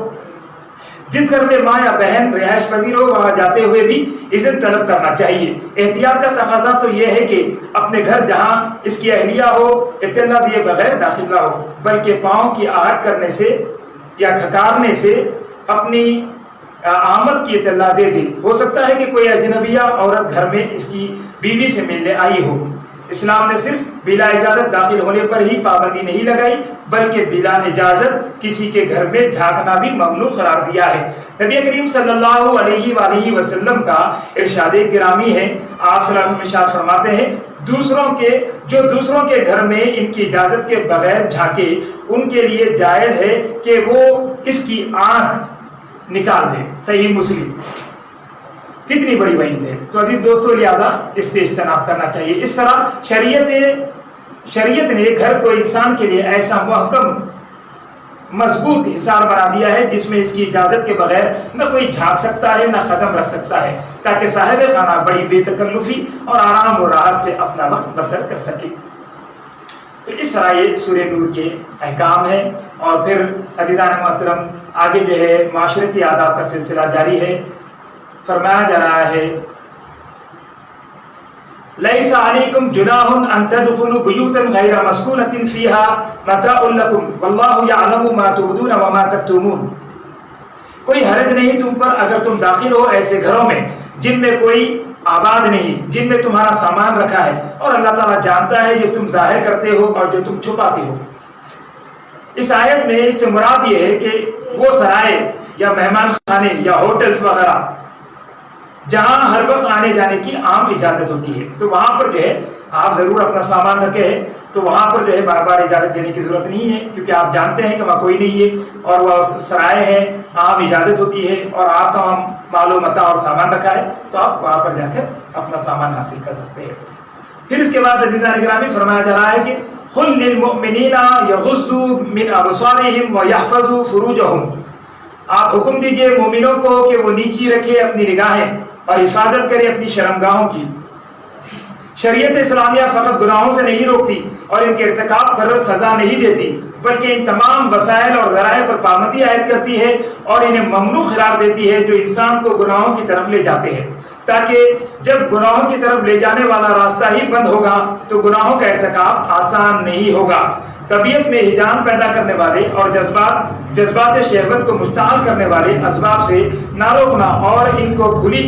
جس گھر میں ماں یا بہن رہائش پذیر ہو وہاں جاتے ہوئے بھی اذن طلب کرنا چاہیے۔ احتیاط کا تقاضا تو یہ ہے کہ اپنے گھر جہاں اس کی اہلیہ ہو اطلاع دیے بغیر داخل نہ ہو، بلکہ پاؤں کی آہٹ کرنے سے یا کھکارنے سے اپنی آمد کی اطلاع دے دی۔ ہو سکتا ہے کہ کوئی اجنبیہ عورت گھر میں اس کی بیوی سے ملنے آئی ہو۔ اسلام نے صرف بلا اجازت داخل ہونے پر ہی پابندی نہیں لگائی بلکہ بلا اجازت کسی کے گھر میں جھانکنا بھی ممنوع قرار دیا ہے۔ نبی کریم صلی اللہ علیہ وآلہ وسلم کا ارشاد گرامی ہے، آپ صلی اللہ علیہ وسلم ارشاد فرماتے ہیں دوسروں کے گھر میں ان کی اجازت کے بغیر جھانکے ان کے لیے جائز ہے کہ وہ اس کی آنکھ نکال دے۔ صحیح مسلم۔ کتنی بڑی وعید ہے۔ تو عزیز دوستو، لہذا اس سے اجتناب کرنا چاہیے۔ اس طرح شریعت نے گھر کو انسان کے لیے ایسا محکم مضبوط حصار بنا دیا ہے جس میں اس کی اجازت کے بغیر نہ کوئی جھانک سکتا ہے نہ قدم رکھ سکتا ہے، تاکہ صاحب خانہ بڑی بے تکلفی اور آرام و راحت سے اپنا وقت بسر کر سکے۔ تو اس طرح یہ سورہ نور کے احکام ہے۔ اور پھر عزیزان محترم، آگے جو ہے معاشرتی آداب کا سلسلہ جاری ہے۔ فرمایا جا رہا ہے لیس علیکم جناح ان تدخلوا بیوتا غیر مسکونۃ فیہا متاع لکم واللہ یعلم ما تبدون وما تکتمون۔ کوئی حرج نہیں تم پر اگر تم داخل ہو ایسے گھروں میں جن میں کوئی آباد نہیں، جن میں تمہارا سامان رکھا ہے، اور اللہ تعالیٰ جانتا ہے جو تم ظاہر کرتے ہو اور جو تم چھپاتے ہو۔ اس آیت میں اس سے مراد یہ ہے کہ وہ سرائے یا مہمان خانے یا ہوٹلز وغیرہ جہاں ہر وقت آنے جانے کی عام اجازت ہوتی ہے، تو وہاں پر جو ہے آپ ضرور اپنا سامان رکھیں، تو وہاں پر جو ہے بار بار اجازت دینے کی ضرورت نہیں ہے، کیونکہ آپ جانتے ہیں کہ وہاں کوئی نہیں ہے اور وہ سرائے ہیں، عام اجازت ہوتی ہے اور آپ کا وہاں مال و متاع اور سامان رکھا ہے، تو آپ وہاں پر جا کر اپنا سامان حاصل کر سکتے ہیں۔ پھر اس کے بعد عزیزان گرامی فرمایا جا رہا ہے کہ قل للمؤمنین یغضوا من ابصارہم ویحفظوا فروجہم۔ آپ حکم دیجئے مومنوں کو کہ وہ نیچی رکھے اپنی نگاہیں اور حفاظت کرے اپنی شرمگاہوں کی۔ شریعت اسلامیہ فقط گناہوں سے نہیں روکتی اور ان کے ارتکاب پر سزا نہیں دیتی، بلکہ ان تمام وسائل اور ذرائع پر پابندی عائد کرتی ہے اور انہیں ممنوع قرار دیتی ہے جو انسان کو گناہوں کی طرف لے جاتے ہیں، تاکہ جب گناہوں کی طرف لے جانے والا راستہ ہی بند ہوگا تو گناہوں کا ارتکاب آسان نہیں ہوگا۔ طبیعت میں ہیجان پیدا کرنے والے اور جذبات شہوت کو مشتعل کرنے والے اسباب سے نہ روکنا اور ان کو کھلی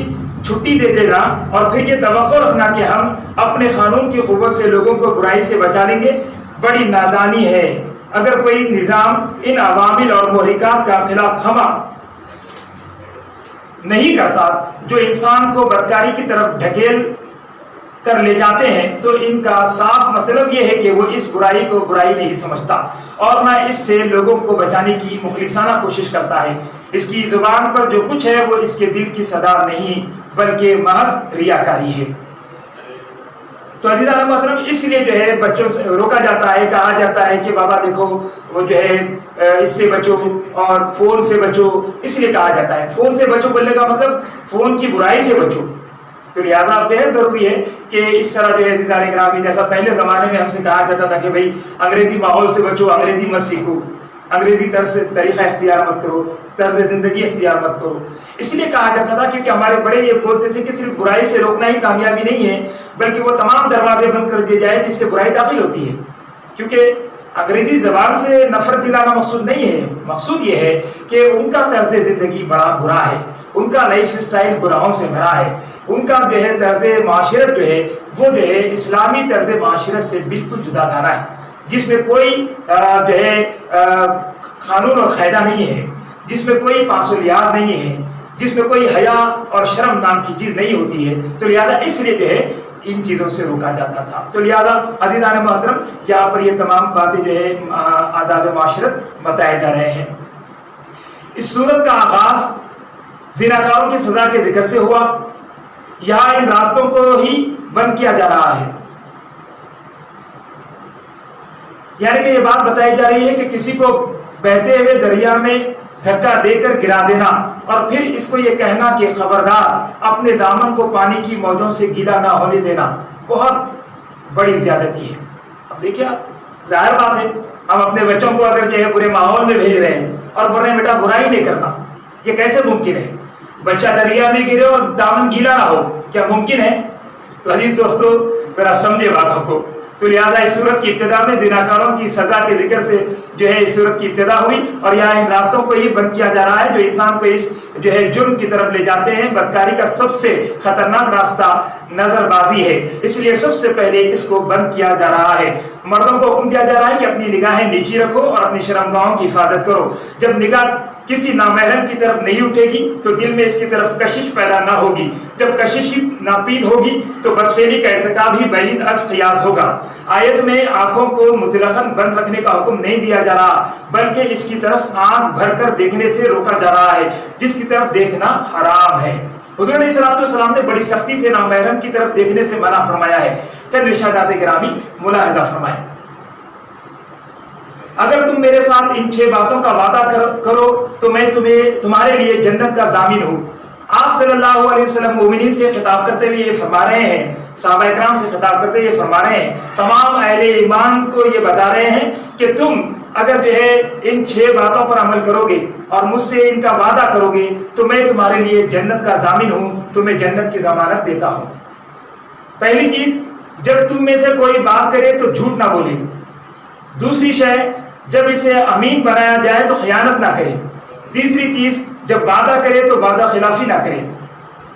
چھٹی دے دینا اور پھر یہ توقع رکھنا کہ ہم اپنے قانون کی قوت سے لوگوں کو برائی سے بچا لیں گے، بڑی نادانی ہے۔ اگر کوئی نظام ان عوامل اور محرکات کا خلاف خواہ نہیں کرتا جو انسان کو بدکاری کی طرف ڈھکیل کر لے جاتے ہیں، تو ان کا صاف مطلب یہ ہے کہ وہ اس برائی کو برائی نہیں سمجھتا اور نہ اس سے لوگوں کو بچانے کی مخلصانہ کوشش کرتا ہے۔ اس کی زبان پر جو کچھ ہے وہ اس کے دل کی صدا نہیں بلکہ محض ریاکاری ہے۔ تو عزیزان محترم، اس لیے جو ہے بچوں سے روکا جاتا ہے، کہا جاتا ہے کہ بابا دیکھو وہ جو ہے اس سے بچو اور فون سے بچو، اس لیے کہا جاتا ہے۔ فون سے بچو بولنے کا مطلب فون کی برائی سے بچو۔ تو لہٰذا بہت ضروری ہے کہ اس طرح جو ہے عزیزان گرامی، جیسا پہلے زمانے میں ہم سے کہا جاتا تھا کہ بھائی انگریزی ماحول سے بچو، انگریزی مت سیکھو، انگریزی طریقہ اختیار مت کرو، طرز زندگی اختیار مت کرو۔ اس لیے کہا جاتا تھا کیونکہ ہمارے بڑے یہ بولتے تھے کہ صرف برائی سے روکنا ہی کامیابی نہیں ہے، بلکہ وہ تمام دروازے بند کر دیے جائے جس سے برائی داخل ہوتی ہے۔ کیونکہ انگریزی زبان سے نفرت دلانا مقصود نہیں ہے، مقصود یہ ہے کہ ان کا طرز زندگی بڑا برا ہے، ان کا لائف اسٹائل گناہوں سے بھرا ہے، ان کا جو ہے طرز معاشرت جو ہے وہ جو ہے اسلامی طرز معاشرت سے بالکل جدا دھارا ہے، جس میں کوئی جو ہے قانون اور قاعدہ نہیں ہے، جس میں کوئی پاس و لحاظ نہیں ہے، جس میں کوئی حیا اور شرم نام کی چیز نہیں ہوتی ہے۔ تو لہٰذا اس لیے جو ہے ان چیزوں سے روکا جاتا تھا۔ تو لہٰذا عزیزان محترم، یہاں پر یہ تمام باتیں جو ہے آداب معاشرت بتائے جا رہے ہیں۔ اس صورت کا آغاز زناکاروں کی سزا کے ذکر سے ہوا۔ یہاں ان راستوں کو ہی بند کیا جا رہا ہے، یعنی کہ یہ بات بتائی جا رہی ہے کہ کسی کو بہتے ہوئے دریا میں دھکا دے کر گرا دینا اور پھر اس کو یہ کہنا کہ خبردار اپنے دامن کو پانی کی موجوں سے گیلا نہ ہونے دینا، بہت بڑی زیادتی ہے۔ اب دیکھیے، ظاہر بات ہے ہم اپنے بچوں کو اگر جو ہے برے ماحول میں بھیج رہے ہیں اور بول رہے ہیں بیٹا برائی نہیں کرنا، یہ کیسے ممکن ہے؟ بچہ دریا میں گرے اور دامن گیلا نہ ہو، کیا ممکن ہے؟ تو عزیز دوستو ذرا سمجھے باتوں کو۔ تو لہٰذا اس صورت کی ابتدا میں زناکاروں کی سزا کے ذکر سے جو ہے اس صورت کی ابتدا ہوئی، اور یہاں ان راستوں کو ہی بند کیا جا رہا ہے جو انسان کو اس جو ہے جرم کی طرف لے جاتے ہیں۔ بدکاری کا سب سے خطرناک راستہ نظر بازی ہے، اس لیے سب سے پہلے اس کو بند کیا جا رہا ہے۔ مردوں کو حکم دیا جا رہا ہے کہ اپنی نگاہیں نیچی رکھو اور اپنی شرمگاہوں کی حفاظت کرو۔ جب نگاہ کسی نامحرم کی طرف نہیں اٹھے گی تو دل میں اس کی طرف کشش پیدا نہ ہوگی، جب کشش ہی ناپید ہوگی تو بدفعلی کا ارتکاب ہی بعید از قیاس ہوگا۔ آیت میں آنکھوں کو مطلقاً بند رکھنے کا حکم نہیں دیا جا رہا، بلکہ اس کی طرف آنکھ بھر کر دیکھنے سے روکا جا رہا ہے، جس کی طرف دیکھنا حرام ہے۔ حضور علیہ الصلوۃ والسلام نے بڑی سختی سے نامحرم کی طرف دیکھنے سے منع فرمایا ہے۔ چند ارشادات گرامی ملاحظہ فرمائیں۔ اگر تم میرے ساتھ ان 6 باتوں کا وعدہ کرو تو میں تمہارے لیے جنت کا ضامن ہوں۔ آپ صلی اللہ علیہ وسلم مومنین سے خطاب کرتے ہوئے یہ فرما رہے ہیں، صحابہ اکرام سے خطاب کرتے ہوئے یہ فرما رہے ہیں، تمام اہل ایمان کو یہ بتا رہے ہیں کہ تم اگر جو ہے ان 6 باتوں پر عمل کرو گے اور مجھ سے ان کا وعدہ کرو گے تو میں تمہارے لیے جنت کا ضامن ہوں، تمہیں جنت کی ضمانت دیتا ہوں۔ پہلی چیز، جب تم میں سے کوئی بات کرے تو جھوٹ نہ بولے۔ دوسری شے، جب اسے امین بنایا جائے تو خیانت نہ کرے۔ تیسری چیز، جب وعدہ کرے تو وعدہ خلافی نہ کرے۔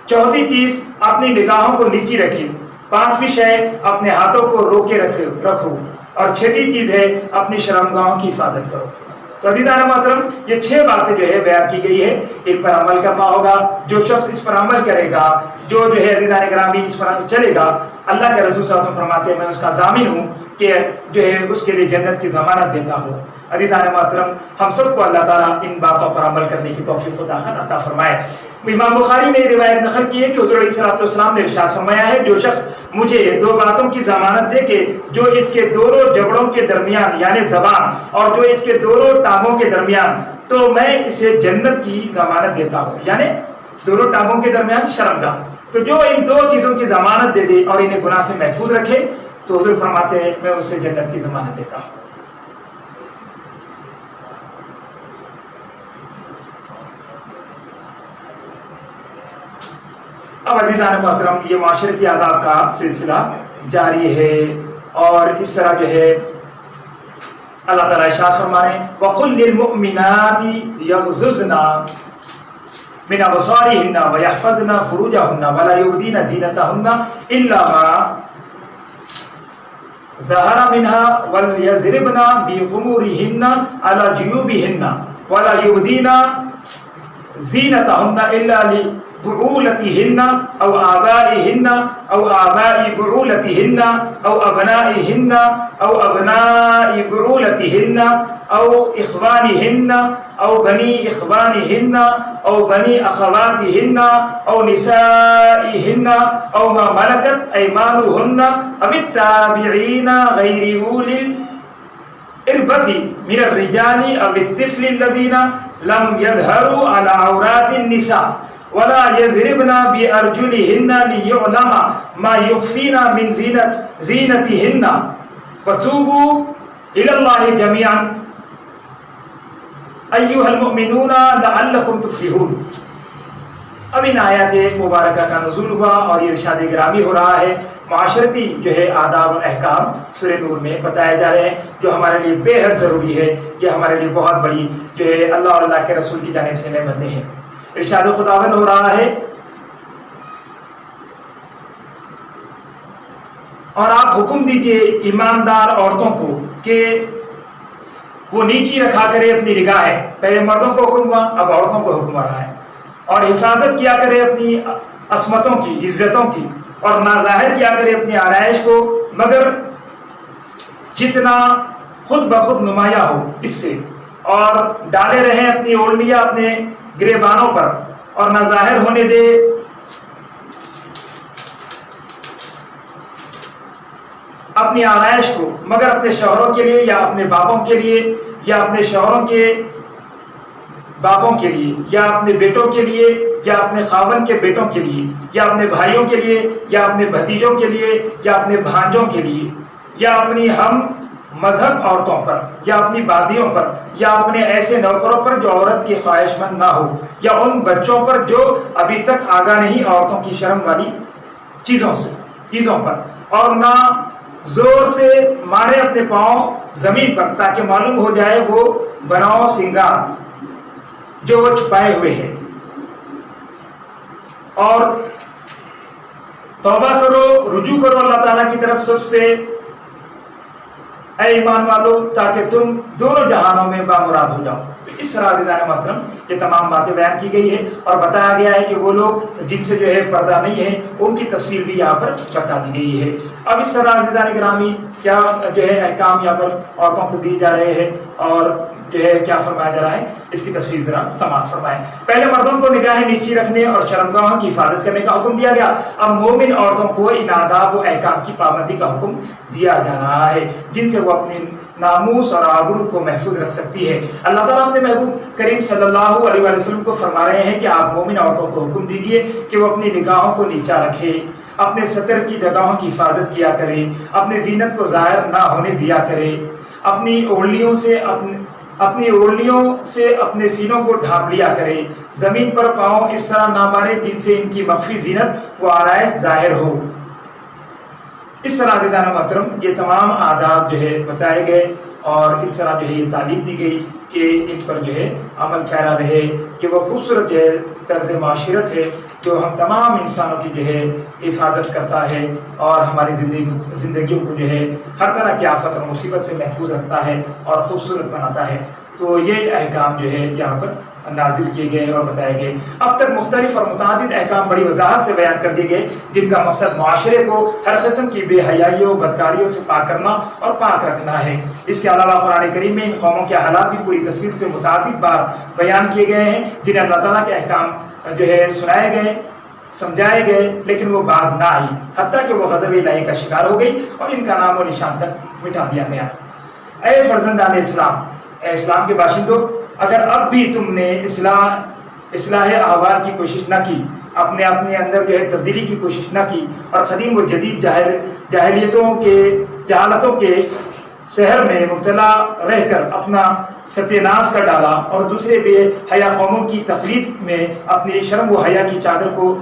چوتھی چیز، اپنی نگاہوں کو نیچی رکھے۔ پانچویں شے، اپنے ہاتھوں کو روکے رکھو، اور چھٹی چیز ہے اپنی شرمگاہوں کی حفاظت کرو۔ تو عزیزان محترم، یہ 6 باتیں جو ہے بیان کی گئی ہے، ان پر عمل کرنا ہوگا۔ جو شخص اس پر عمل کرے گا، جو ہے عزیزان گرامی اس پر چلے گا، اللہ کے رسول صلی اللہ علیہ وسلم فرماتے ہیں میں اس کا ضامن ہوں کہ جو ہے اس کے لیے جنت کی ضمانت دیتا ہوں۔ عزیزان محترم، ہم سب کو اللہ تعالیٰ ان باتوں پر عمل کرنے کی توفیق عطا فرمائے۔ امام بخاری نے روایت نقل کی ہے کہ حضور علیہ الصلوۃ والسلام نے ارشاد فرمایا ہے، جو شخص مجھے 2 باتوں کی ضمانت دے کہ جو اس کے دونوں جبڑوں کے درمیان یعنی زبان اور جو اس کے دونوں ٹانگوں کے درمیان، تو میں اسے جنت کی ضمانت دیتا ہوں۔ یعنی دونوں ٹانگوں کے درمیان شرمگاہ. تو جو ان دو چیزوں کی ضمانت دے دے اور انہیں گناہ سے محفوظ رکھے تو حضور فرماتے ہیں میں اسے جنت کی ضمانت دیتا ہوں. اب عزیزان محترم یہ معاشرتی آداب کا سلسلہ جاری ہے اور اس طرح جو ہے اللہ تعالیٰ ارشاد فرما رہے ہیں وَقُلْ لِلْمُؤْمِنَاتِ يَغْضُضْنَ مِنْ أَبْصَارِهِنَّ وَيَحْفَظْنَ فُرُوجَهُنَّ وَلَا يُبْدِينَ زِينَتَهُنَّ إِلَّا مَا ظَهَرَ مِنْهَا وَلْيَضْرِبْنَ بِخُمُرِهِنَّ عَلَى جُيُوبِهِنَّ وَلَا يُبْدِينَ زِينَتَهُنَّ إِلَّا بعولتهن أو آبائهن أو آباء بعولتهن أو أبنائهن أو أبناء بعولتهن أو إخوانهن أو بني إخوانهن أو بني أخواتهن أو نسائهن أو ما ملكت أيمانهن أو التابعين غير أولي الإربة من الرجال أو الطفل الذين لم يظهروا على عورات النساء ولا يضربن بأرجلهن ليعلم ما يخفين من زينتهن وتوبوا إلى الله جميعا أيها المؤمنون لعلكم تفلحون. اب ان آیات مبارکہ کا نزول ہوا اور یہ ارشاد گرامی ہو رہا ہے. معاشرتی جو ہے آداب و احکام سورہ نور میں بتائے جا رہے ہیں جو ہمارے لیے بے حد ضروری ہے. یہ ہمارے لیے بہت بڑی جو ہے اللہ اور اللہ کے رسول کی جانب سے نعمتیں ہیں. ارشاد خداوند ہو رہا ہے اور آپ حکم دیجئے ایماندار عورتوں کو کہ وہ نیچی رکھا کرے اپنی نگاہیں. پہلے مردوں کو حکم ہوا اب عورتوں کو حکم آ رہا ہے. اور حفاظت کیا کرے اپنی عصمتوں کی عزتوں کی اور نہ ظاہر کیا کرے اپنی آرائش کو مگر جتنا خود بخود نمایاں ہو اس سے, اور ڈالے رہیں اپنی اوڑھنیاں اپنے گریبانوں پر اور نہ ظاہر ہونے دے اپنی آرائش کو مگر اپنے شوہروں کے لیے یا اپنے باپوں کے لیے یا اپنے شوہروں کے باپوں کے لیے یا اپنے بیٹوں کے لیے یا اپنے خاوند کے بیٹوں کے لیے یا اپنے بھائیوں کے لیے یا اپنے بھتیجوں کے لیے یا اپنے بھانجوں کے لیے یا اپنی ہم مذہب عورتوں پر یا اپنی بادیوں پر یا اپنے ایسے نوکروں پر جو عورت کی خواہش مند نہ ہو یا ان بچوں پر جو ابھی تک آگاہ نہیں عورتوں کی شرم والی چیزوں پر, اور نہ زور سے مارے اپنے پاؤں زمین پر تاکہ معلوم ہو جائے وہ بناؤ سنگار جو وہ چھپائے ہوئے ہیں. اور توبہ کرو, رجوع کرو اللہ تعالیٰ کی طرف سے اے ایمان والو تاکہ تم دونوں جہانوں میں بامراد ہو جاؤ. تو اس طرح عزیزان محترم یہ تمام باتیں بیان کی گئی ہے اور بتایا گیا ہے کہ وہ لوگ جن سے جو ہے پردہ نہیں ہے ان کی تفصیل بھی یہاں پر بتا دی گئی ہے. اب اس طرح عزیزان گرامی کیا جو ہے احکام یہاں پر عورتوں کو دیے جا رہے ہیں اور جو ہے کیا فرمایا جا رہا ہے اس کی تفصیل ذرا سماعت فرمائیں. پہلے مردوں کو نگاہیں نیچی رکھنے اور شرمگاہوں کی حفاظت کرنے کا حکم دیا گیا. اب مومن عورتوں کو ان آداب و احکام کی پابندی کا حکم دیا جا رہا ہے جن سے وہ اپنے ناموس اور آبرو کو محفوظ رکھ سکتی ہے. اللہ تعالیٰ اپنے محبوب کریم صلی اللہ علیہ وسلم کو فرما رہے ہیں کہ آپ مومن عورتوں کو حکم دیجئے کہ وہ اپنی نگاہوں کو نیچا رکھے, اپنے ستر کی جگہوں کی حفاظت کیا کرے, اپنی زینت کو ظاہر نہ ہونے دیا کرے, اپنی اوڑھنیوں سے اپنے سینوں کو ڈھانپ لیا کرے, زمین پر پاؤں اس طرح نہ مارے جن سے ان کی مخفی زینت و آرائش ظاہر ہو. اس طرح عزیزان محترم یہ تمام آداب جو ہے بتائے گئے اور اس طرح جو ہے یہ تعلیم دی گئی کہ ان پر جو ہے عمل پیرا رہے کہ وہ خوبصورت جو ہے طرز معاشرت ہے جو ہم تمام انسانوں کی جو ہے حفاظت کرتا ہے اور ہماری زندگیوں کو جو ہے ہر طرح کی آفت اور مصیبت سے محفوظ رکھتا ہے اور خوبصورت بناتا ہے. تو یہ احکام جو ہے یہاں پر نازل کیے گئے اور بتائے گئے. اب تک مختلف اور متعدد احکام بڑی وضاحت سے بیان کر دیے گئے جن کا مقصد معاشرے کو ہر قسم کی بے حیائیوں بدکاریوں سے پاک کرنا اور پاک رکھنا ہے. اس کے علاوہ قرآن کریم میں ان قوموں کے حالات بھی پوری تفصیل سے متعدد بار بیان کیے گئے ہیں جنہیں اللہ تعالیٰ کے احکام جو ہے سنائے گئے, سمجھائے گئے, لیکن وہ باز نہ آئی حتیٰ کہ وہ غضب الہی کا شکار ہو گئی اور ان کا نام و نشان تک مٹا دیا گیا. اے فرزندان اسلام, اے اسلام کے باشندوں, اگر اب بھی تم نے اصلاح احوال کی کوشش نہ کی، اپنے اندر جو ہے تبدیلی کی کوشش نہ کی، اور قدیم و جدید جہالتوں کے شہر میں مبتلا رہ کر اپنا ستیہ ناش کر ڈالا، اور دوسرے بے حیا قوموں کی تقلید میں اپنی شرم و حیا کی چادر کو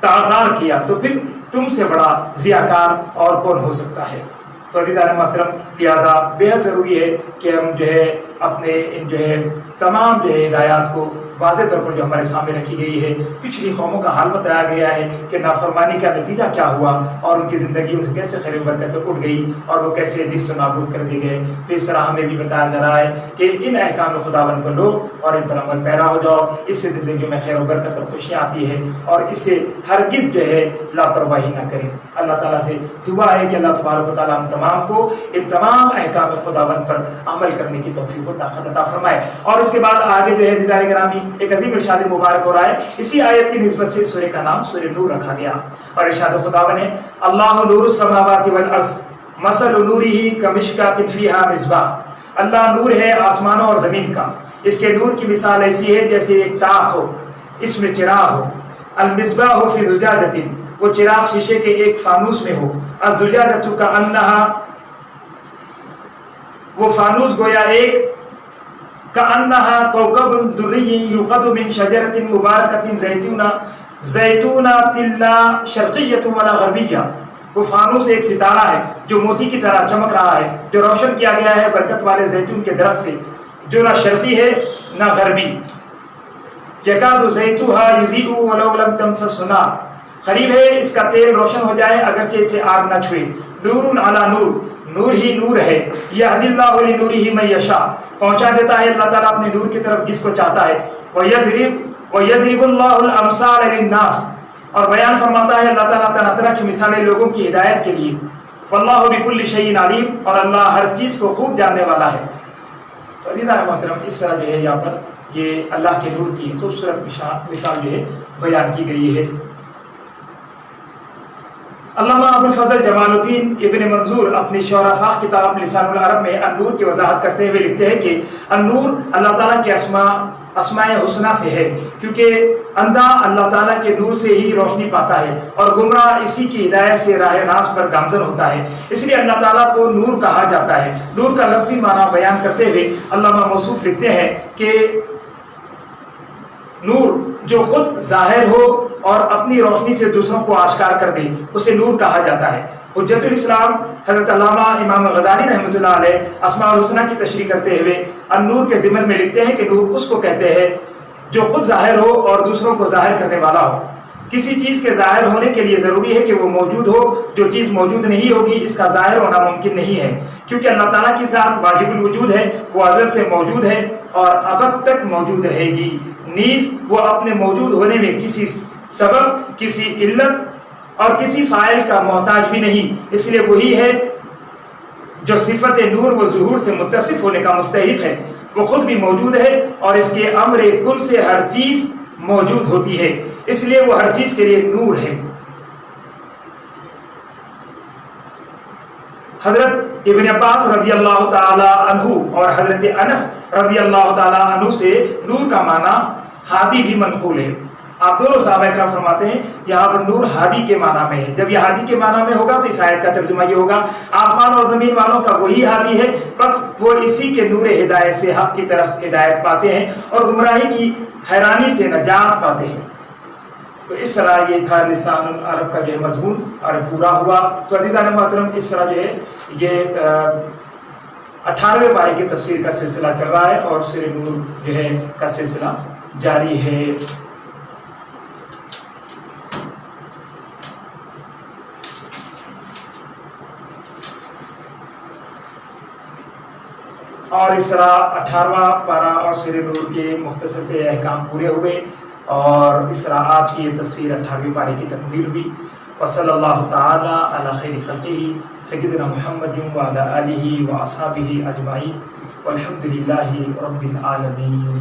تاغدار کیا، تو پھر تم سے بڑا ضیاءکار اور کون ہو سکتا ہے؟ تو عزیزان محترم، لہٰذا بےحد ضروری ہے کہ ہم جو ہے اپنے ان جو ہے تمام جو ہے ہدایات کو واضح طور پر جو ہمارے سامنے رکھی گئی ہے، پچھلی قوموں کا حال بتایا گیا ہے کہ نافرمانی کا نتیجہ کیا ہوا اور ان کی زندگیوں سے کیسے خیر و برکت اٹھ گئی اور وہ کیسے نیست و نابود کر دیے گئے۔ تو اس طرح ہمیں بھی بتایا جا رہا ہے کہ ان احکام خداوند کو لو اور ان پر عمل پیرا ہو جاؤ، اس سے زندگیوں میں خیر و برکت اور خوشیاں آتی ہے، اور اس سے ہرگز جو ہے لاپرواہی نہ کریں۔ اللہ تعالیٰ سے دعا ہے کہ اللہ تبارک و تعالیٰ ہم تمام کو ان تمام احکام خداوند پر عمل کرنے کی توفیق و طاقت عطا فرمائے۔ اور اس کے بعد آگے جو ہے عزیزان گرامی ایک عظیم ارشاد مبارک ہو رہا ہے، اسی آیت کی نسبت سے سورہ کا نام سورہ نور رکھا گیا، اور ارشاد خداوند ہے اللہ نور السماوات والارض مثل نورہ کمشکاۃ فیہا مصباح۔ اللہ نور ہے آسمانوں اور زمین کا، اس کے نور کی مثال ایسی ہے جیسے ایک طاق ہو، اس میں چراغ ہو، المصباح فی زجاجۃ، وہ چراغ شیشے کے ایک فانوس میں ہو، الزجاجۃ کأنہا، وہ فانوس گویا ایک کأنہا کوکب دری یوقد من شجرۃ مبارکۃ زیتونۃ لا شرقیۃ ولا غربیہ، وہ فانوس ایک ستارہ ہے جو موتی کی طرح چمک رہا ہے، جو روشن کیا گیا ہے برکت والے زیتون کے درخت سے، جو نہ شرقی ہے نہ غربی، یکاد زیتها یضیء ولو لم تمسسہ نار، قریب ہے اس کا تیل روشن ہو جائے اگرچہ اسے آگ نہ چھوئے، نور علی نور، نور ہی نور ہے، یہدی اللہ لنورہ من یشاء، پہنچا دیتا ہے اللہ تعالیٰ اپنے نور کی طرف جس کو چاہتا ہے، وَيَضْرِبُ اللَّهُ الْأَمْثَالَ لِلنَّاسِ، اور بیان فرماتا ہے اللہ تعالیٰ طرح طرح کی مثالیں لوگوں کی ہدایت کے لیے، وَاللَّهُ بِكُلِّ شَيْءٍ عَلِيمٌ، اور اللہ ہر چیز کو خوب جاننے والا ہے۔ تو عزیزان محترم، اس طرح جو ہے یہاں پر یہ اللہ کے نور کی خوبصورت مثال جو ہے بیان کی گئی ہے۔ علامہ ابو الفضل جمال الدین ابن منظور اپنی شعراء کتاب لسان العرب میں النور کی وضاحت کرتے ہوئے لکھتے ہیں کہ النور اللہ تعالیٰ کے اسماء حسنہ سے ہے، کیونکہ اندھا اللہ تعالیٰ کے نور سے ہی روشنی پاتا ہے اور گمراہ اسی کی ہدایت سے راہ راست پر گامزن ہوتا ہے، اس لیے اللہ تعالیٰ کو نور کہا جاتا ہے۔ نور کا لفظی معنی بیان کرتے ہوئے علامہ موصوف لکھتے ہیں کہ نور جو خود ظاہر ہو اور اپنی روشنی سے دوسروں کو آشکار کر دے اسے نور کہا جاتا ہے۔ حجت الاسلام حضرت علامہ امام غزالی رحمۃ اللہ علیہ اسماء الحسنہ کی تشریح کرتے ہوئے النور کے ضمن میں لکھتے ہیں کہ نور اس کو کہتے ہیں جو خود ظاہر ہو اور دوسروں کو ظاہر کرنے والا ہو۔ کسی چیز کے ظاہر ہونے کے لیے ضروری ہے کہ وہ موجود ہو، جو چیز موجود نہیں ہوگی اس کا ظاہر ہونا ممکن نہیں ہے، کیونکہ اللہ تعالیٰ کی ذات واجب الوجود ہے، وہ ازل سے موجود ہے اور ابد تک موجود رہے گی، نیز وہ اپنے موجود ہونے میں کسی سبب، کسی علت اور کسی فاعل کا محتاج بھی نہیں، اس لیے وہی ہے جو صفت نور و ظہور سے متصف ہونے کا مستحق ہے، وہ خود بھی موجود ہے اور اس کے امر کل سے ہر چیز موجود ہوتی ہے، اس لیے وہ ہر چیز کے لیے نور ہے۔ حضرت ابن عباس رضی اللہ تعالی عنہ اور حضرت انس رضی اللہ تعالی عنہ سے نور کا معنی ہادی بھی منقول ہے۔ آپ دونوں صحابہ کرام فرماتے ہیں یہاں پر نور ہادی کے معنی میں ہے۔ جب یہ ہادی کے معنی میں ہوگا تو اس آیت کا ترجمہ یہ ہوگا آسمان اور زمین والوں کا وہی ہادی ہے، بس وہ اسی کے نور ہدایت سے حق کی طرف ہدایت پاتے ہیں اور گمراہی کی حیرانی سے نجات پاتے ہیں۔ تو اس طرح یہ تھا لسان العرب کا جو ہے مضمون اور پورا ہوا۔ تو عزیزان محترم، اس طرح جو ہے یہ 18ویں پارے کی تفسیر کا سلسلہ چل رہا ہے اور سورہ نور جو ہے کا سلسلہ جاری ہے۔ اور اس طرح 18واں پارہ اور سورہ نور کے مختصر سے احکام پورے ہوئے اور اس طرح آج کی یہ تفسیر 18ویں پارے کی تکمیل ہوئی۔ وصلی اللہ تعالی علی خیر خلقہ سیدنا محمد وعلی آلہ واصحابہ اجمعین والحمد للہ رب العالمین۔